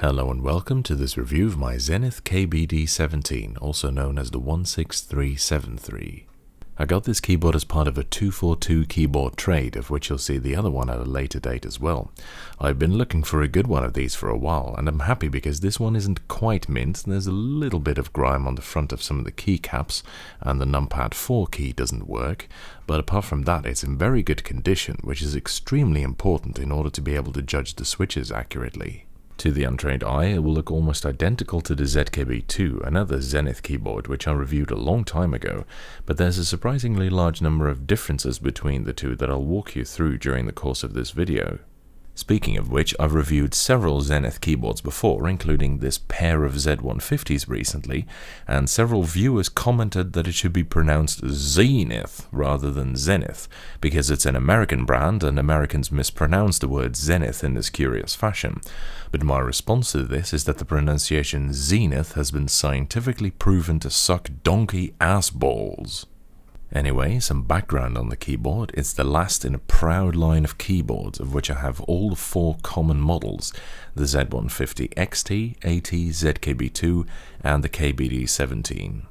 Hello and welcome to this review of my Zenith KBD17, also known as the 16373. I got this keyboard as part of a 242 keyboard trade, of which you'll see the other one at a later date as well. I've been looking for a good one of these for a while, and I'm happy because this one isn't quite mint. There's a little bit of grime on the front of some of the keycaps, and the numpad 4 key doesn't work, but apart from that it's in very good condition, which is extremely important in order to be able to judge the switches accurately. To the untrained eye, it will look almost identical to the ZKB2, another Zenith keyboard which I reviewed a long time ago, but there's a surprisingly large number of differences between the two that I'll walk you through during the course of this video. Speaking of which, I've reviewed several Zenith keyboards before, including this pair of Z150s recently, and several viewers commented that it should be pronounced Zenith rather than Zenith, because it's an American brand and Americans mispronounce the word Zenith in this curious fashion. But my response to this is that the pronunciation Zenith has been scientifically proven to suck donkey ass balls. Anyway, some background on the keyboard. It's the last in a proud line of keyboards, of which I have all 4 common models: the Z150 XT, AT, ZKB2 and the KBD17.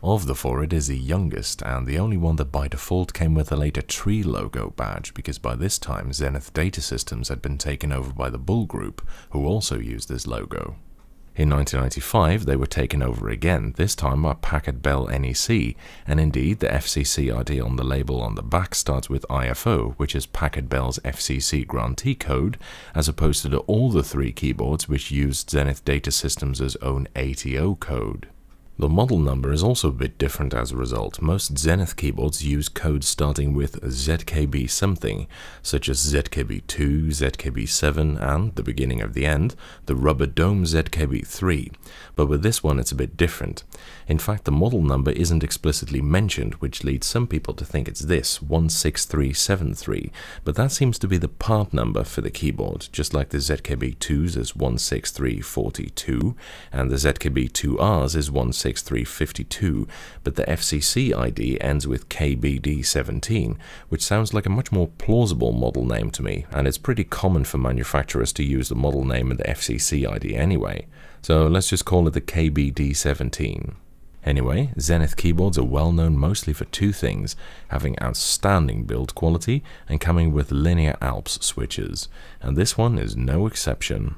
Of the 4, it is the youngest and the only one that by default came with a later tree logo badge, because by this time Zenith Data Systems had been taken over by the Bull Group, who also used this logo. In 1995 they were taken over again, this time by Packard Bell NEC, and indeed the FCC ID on the label on the back starts with IFO, which is Packard Bell's FCC grantee code, as opposed to all the 3 keyboards which used Zenith Data Systems' own ATO code. The model number is also a bit different as a result. Most Zenith keyboards use codes starting with ZKB something, such as ZKB2, ZKB7 and, the beginning of the end, the rubber dome ZKB3, but with this one it's a bit different. In fact, the model number isn't explicitly mentioned, which leads some people to think it's this, 16373, but that seems to be the part number for the keyboard, just like the ZKB2's is 16342, and the ZKB2R's is 16352, but the FCC ID ends with KBD17, which sounds like a much more plausible model name to me, and it's pretty common for manufacturers to use the model name and the FCC ID anyway, so let's just call it the KBD17. Anyway, Zenith keyboards are well known mostly for 2 things: having outstanding build quality and coming with linear Alps switches, and this one is no exception.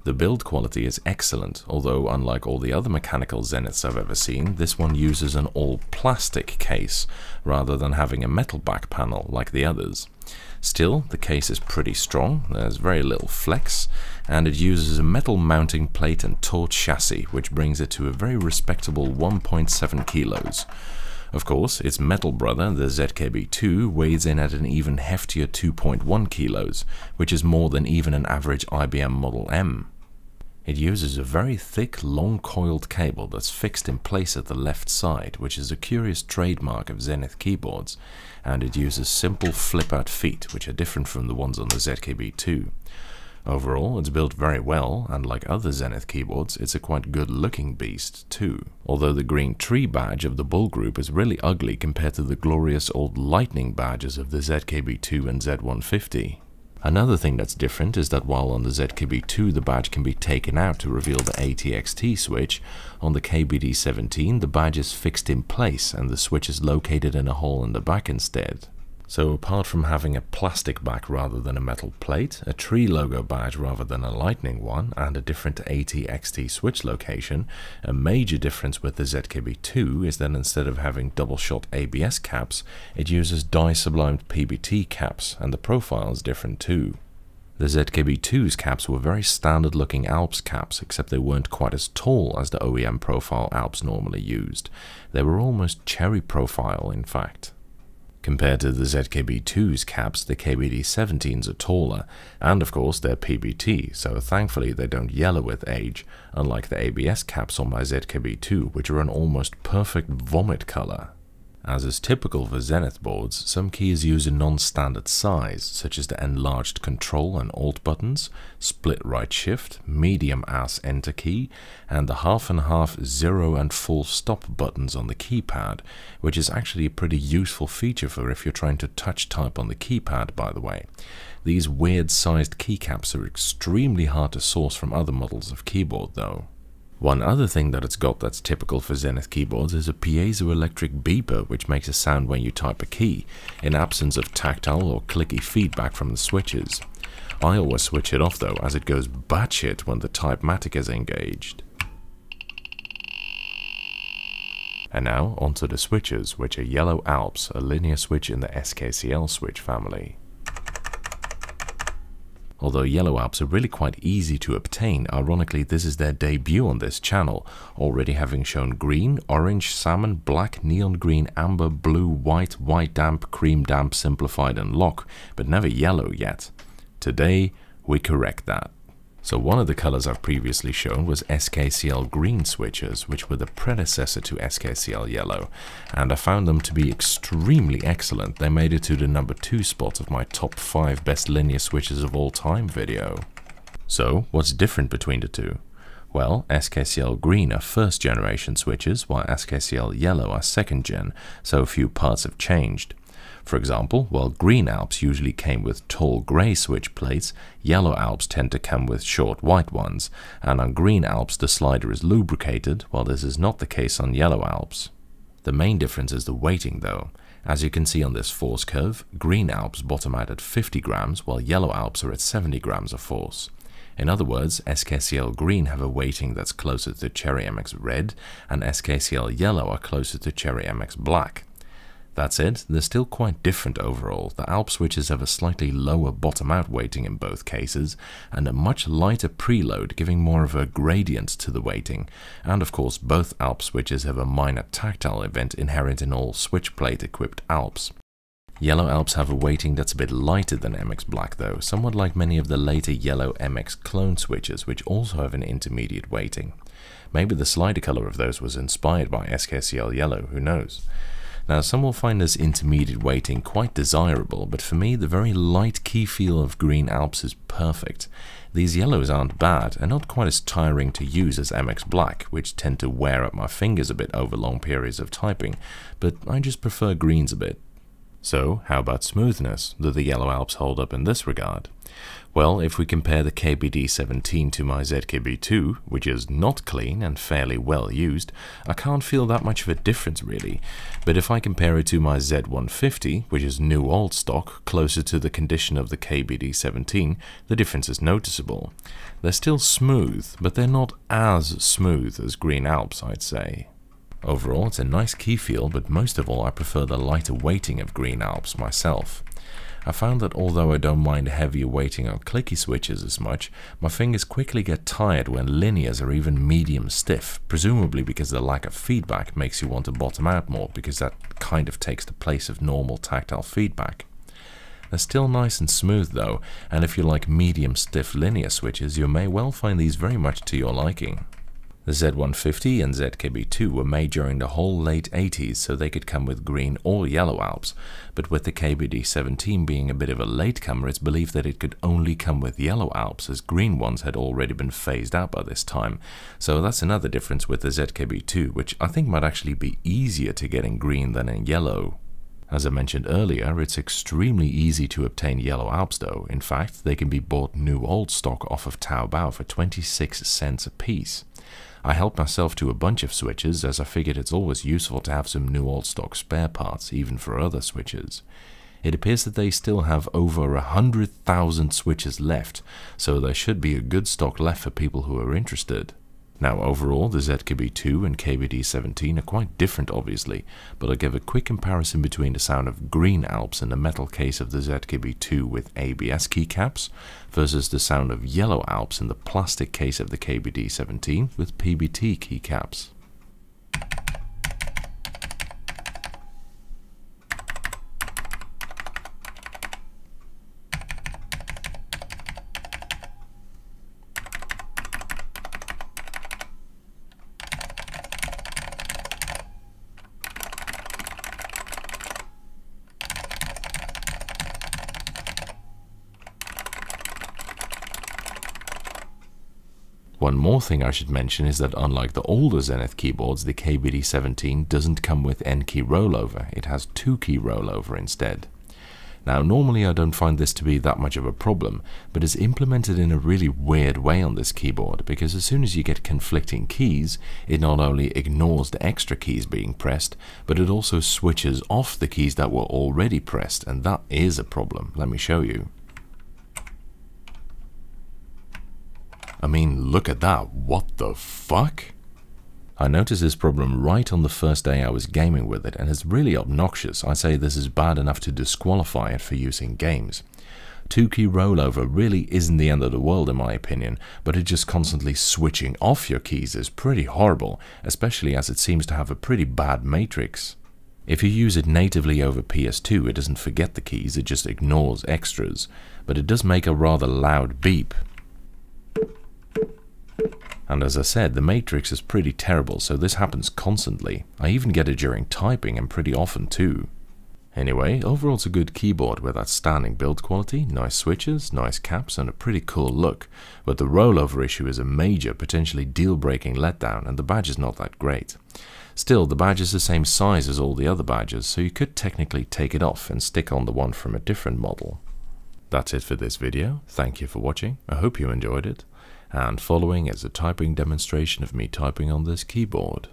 The build quality is excellent, although unlike all the other mechanical Zeniths I've ever seen, this one uses an all-plastic case rather than having a metal back panel like the others. Still, the case is pretty strong, there's very little flex, and it uses a metal mounting plate and taut chassis, which brings it to a very respectable 1.7 kilos. Of course, its metal brother, the ZKB2, weighs in at an even heftier 2.1 kilos, which is more than even an average IBM Model M. It uses a very thick, long-coiled cable that's fixed in place at the left side, which is a curious trademark of Zenith keyboards, and it uses simple flip-out feet, which are different from the ones on the ZKB2. Overall, it's built very well, and like other Zenith keyboards, it's a quite good-looking beast too, although the green tree badge of the Bull Group is really ugly compared to the glorious old lightning badges of the ZKB2 and Z150. Another thing that's different is that while on the ZKB2 the badge can be taken out to reveal the ATXT switch, on the KBD17 the badge is fixed in place and the switch is located in a hole in the back instead. So apart from having a plastic back rather than a metal plate, a tree logo badge rather than a lightning one, and a different ATXT switch location, a major difference with the ZKB2 is that instead of having double-shot ABS caps, it uses dye-sublimed PBT caps, and the profile is different too. The ZKB2's caps were very standard-looking Alps caps, except they weren't quite as tall as the OEM profile Alps normally used. They were almost cherry profile, in fact. Compared to the ZKB2's caps, the KBD17s are taller, and of course they're PBT, so thankfully they don't yellow with age, unlike the ABS caps on my ZKB2, which are an almost perfect vomit color. As is typical for Zenith boards, some keys use a non-standard size, such as the enlarged Control and Alt buttons, split right shift, medium ass enter key, and the half and half, zero and full stop buttons on the keypad, which is actually a pretty useful feature for if you're trying to touch type on the keypad, by the way. These weird sized keycaps are extremely hard to source from other models of keyboard though. One other thing that it's got that's typical for Zenith keyboards is a piezoelectric beeper which makes a sound when you type a key, in absence of tactile or clicky feedback from the switches. I always switch it off though, as it goes batshit when the typematic is engaged. And now onto the switches, which are Yellow Alps, a linear switch in the SKCL switch family. Although Yellow Alps are really quite easy to obtain, ironically this is their debut on this channel, already having shown green, orange, salmon, black, neon green, amber, blue, white, white damp, cream damp, simplified and lock, but never yellow yet. Today we correct that. So one of the colors I've previously shown was SKCL green switches, which were the predecessor to SKCL Yellow, and I found them to be extremely excellent. They made it to the number 2 spot of my top 5 best linear switches of all time video. So what's different between the two? Well, SKCL green are first generation switches, while SKCL Yellow are second gen, so a few parts have changed. For example, while green Alps usually came with tall grey switch plates, Yellow Alps tend to come with short white ones, and on green Alps the slider is lubricated, while this is not the case on Yellow Alps. The main difference is the weighting though. As you can see on this force curve, green Alps bottom out at 50 grams, while Yellow Alps are at 70 grams of force. In other words, SKCL green have a weighting that's closer to Cherry MX red, and SKCL Yellow are closer to Cherry MX black. That said, they're still quite different overall. The Alps switches have a slightly lower bottom-out weighting in both cases, and a much lighter preload, giving more of a gradient to the weighting. And of course, both Alps switches have a minor tactile event inherent in all switch plate-equipped Alps. Yellow Alps have a weighting that's a bit lighter than MX Black though, somewhat like many of the later Yellow MX clone switches, which also have an intermediate weighting. Maybe the slider color of those was inspired by SKCL Yellow, who knows? Now, some will find this intermediate weighting quite desirable, but for me the very light key feel of green Alps is perfect. These yellows aren't bad, and not quite as tiring to use as MX Black, which tend to wear up my fingers a bit over long periods of typing, but I just prefer greens a bit. So, how about smoothness? Do the Yellow Alps hold up in this regard? Well, if we compare the KBD17 to my ZKB2, which is not clean and fairly well used, I can't feel that much of a difference really. But if I compare it to my Z150, which is new old stock, closer to the condition of the KBD17, the difference is noticeable. They're still smooth, but they're not as smooth as green Alps, I'd say. Overall, it's a nice key feel, but most of all I prefer the lighter weighting of green Alps myself. I found that although I don't mind heavier weighting on clicky switches as much, my fingers quickly get tired when linears are even medium stiff, presumably because the lack of feedback makes you want to bottom out more, because that kind of takes the place of normal tactile feedback. They're still nice and smooth though, and if you like medium stiff linear switches, you may well find these very much to your liking. The Z150 and ZKB2 were made during the whole late 80s, so they could come with green or yellow Alps, but with the KBD17 being a bit of a latecomer, it's believed that it could only come with yellow Alps, as green ones had already been phased out by this time. So that's another difference with the ZKB2, which I think might actually be easier to get in green than in yellow. As I mentioned earlier, it's extremely easy to obtain yellow Alps though. In fact, they can be bought new old stock off of Taobao for 26 cents a piece. I helped myself to a bunch of switches, as I figured it's always useful to have some new old stock spare parts, even for other switches. It appears that they still have over 100,000 switches left, so there should be a good stock left for people who are interested. Now overall, the ZKB2 and KBD17 are quite different obviously, but I'll give a quick comparison between the sound of green Alps in the metal case of the ZKB2 with ABS keycaps versus the sound of yellow Alps in the plastic case of the KBD17 with PBT keycaps. One more thing I should mention is that unlike the older Zenith keyboards, the KBD17 doesn't come with N-key rollover, it has 2-key rollover instead. Now normally I don't find this to be that much of a problem, but it's implemented in a really weird way on this keyboard, because as soon as you get conflicting keys, it not only ignores the extra keys being pressed, but it also switches off the keys that were already pressed, and that is a problem. Let me show you. I mean, look at that, what the fuck? I noticed this problem right on the first day I was gaming with it, and it's really obnoxious. I say this is bad enough to disqualify it for use in games. 2-key rollover really isn't the end of the world in my opinion, but it just constantly switching off your keys is pretty horrible, especially as it seems to have a pretty bad matrix. If you use it natively over PS2, it doesn't forget the keys, it just ignores extras, but it does make a rather loud beep. And as I said, the matrix is pretty terrible, so this happens constantly. I even get it during typing, and pretty often too. Anyway, overall it's a good keyboard with outstanding build quality, nice switches, nice caps, and a pretty cool look. But the rollover issue is a major, potentially deal-breaking letdown, and the badge is not that great. Still, the badge is the same size as all the other badges, so you could technically take it off and stick on the one from a different model. That's it for this video. Thank you for watching. I hope you enjoyed it. And following is a typing demonstration of me typing on this keyboard.